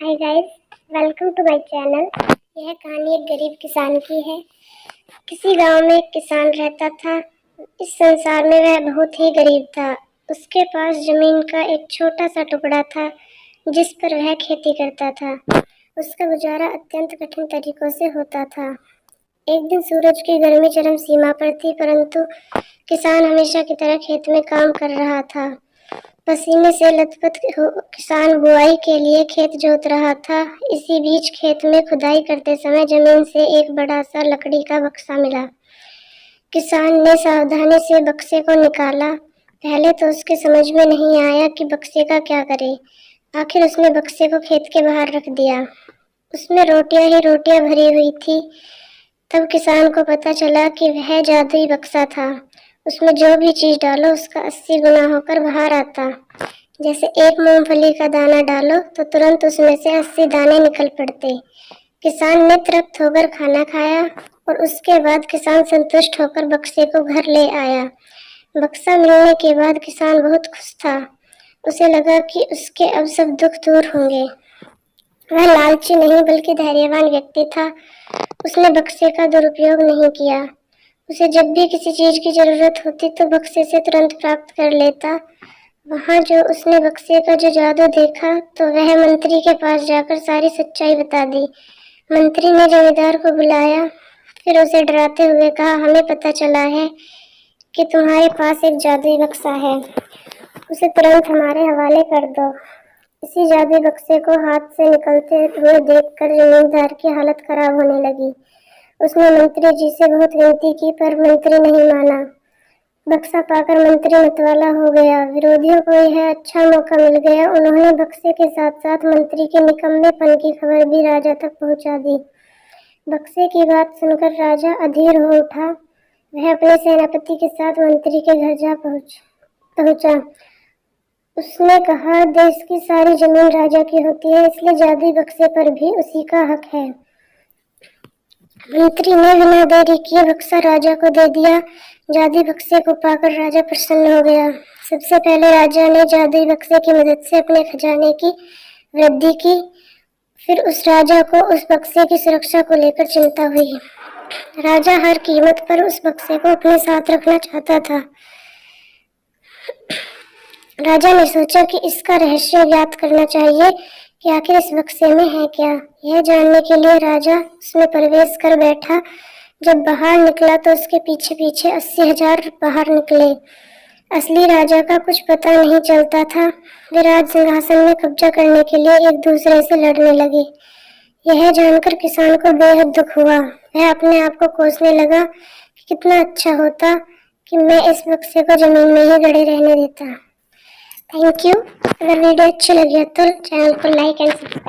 Hi guys, welcome to my channel. यह कहानी एक गरीब किसान की है। किसी गांव में एक किसान रहता था। इस संसार में वह बहुत ही गरीब था। उसके पास जमीन का एक छोटा सा टुकड़ा था जिस पर वह खेती करता था। उसका गुजारा अत्यंत कठिन तरीकों से होता था। एक दिन सूरज की गर्मी चरम सीमा पर थी, परंतु किसान हमेशा की तरह खेत में काम कर रहा था। पसीने से लथपथ किसान बुआई के लिए खेत जोत रहा था। इसी बीच खेत में खुदाई करते समय जमीन से एक बड़ा सा लकड़ी का बक्सा मिला। किसान ने सावधानी से बक्से को निकाला। पहले तो उसके समझ में नहीं आया कि बक्से का क्या करे। आखिर उसने बक्से को खेत के बाहर रख दिया। उसमें रोटियां ही रोटियां भरी हुई थी। तब किसान को पता चला कि वह जादुई बक्सा था। उसमें जो भी चीज डालो उसका 80 गुना होकर बाहर आता। जैसे एक मूंगफली का दाना डालो तो तुरंत उसमें से 80 दाने निकल पड़ते। किसान ने तृप्त होकर खाना खाया और उसके बाद किसान संतुष्ट होकर बक्से को घर ले आया। बक्सा मिलने के बाद किसान बहुत खुश था। उसे लगा कि उसके अब सब दुख दूर होंगे। वह लालची नहीं बल्कि धैर्यवान व्यक्ति था। उसने बक्से का दुरुपयोग नहीं किया। उसे जब भी किसी चीज की जरूरत होती तो बक्से से तुरंत प्राप्त कर लेता। वहां जो उसने बक्से का जो जादू देखा तो वह मंत्री के पास जाकर सारी सच्चाई बता दी। मंत्री ने जमींदार को बुलाया, फिर उसे डराते हुए कहा, हमें पता चला है कि तुम्हारे पास एक जादुई बक्सा है। उसे तुरंत हमारे हवाले कर दो। इसी जादुई बक्से को हाथ से निकलते हुए देखकर जमींदार की हालत खराब होने लगी। उसने मंत्री जी से बहुत विनती की पर मंत्री नहीं माना। बक्सा पाकर मंत्री मतवाला हो गया। विरोधियों को यह अच्छा मौका मिल गया। उन्होंने बक्से के साथ साथ मंत्री के निकम्मेपन की खबर भी राजा तक पहुंचा दी। बक्से की बात सुनकर राजा अधीर हो उठा। वह अपने सेनापति के साथ मंत्री के घर जा पहुंचा। उसने कहा, देश की सारी जमीन राजा की होती है, इसलिए जादुई बक्से पर भी उसी का हक है। मंत्री ने बिना देरी किए बक्सा राजा को दे दिया। जादुई बक्से को पाकर राजा प्रसन्न हो गया। सबसे पहले राजा ने जादुई बक्से की मदद से अपने खजाने की वृद्धि की। फिर उस राजा को उस बक्से की सुरक्षा को लेकर चिंता हुई। राजा हर कीमत पर उस बक्से को अपने साथ रखना चाहता था। राजा ने सोचा कि इसका रहस्य ज्ञात करना चाहिए कि आखिर इस बक्से में है क्या। यह जानने के लिए राजा उसमें प्रवेश कर बैठा। जब बाहर निकला तो उसके पीछे पीछे 80,000 बाहर निकले। असली राजा का कुछ पता नहीं चलता था। वे राज सिंहासन में कब्जा करने के लिए एक दूसरे से लड़ने लगे। यह जानकर किसान को बेहद दुख हुआ। वह अपने आप को कोसने लगा कि कितना अच्छा होता कि मैं इस बक्से को जमीन में ही गड़े रहने देता। Thank you. अगर वीडियो अच्छी लगी हो तो चैनल को लाइक एंड सब्सक्राइब।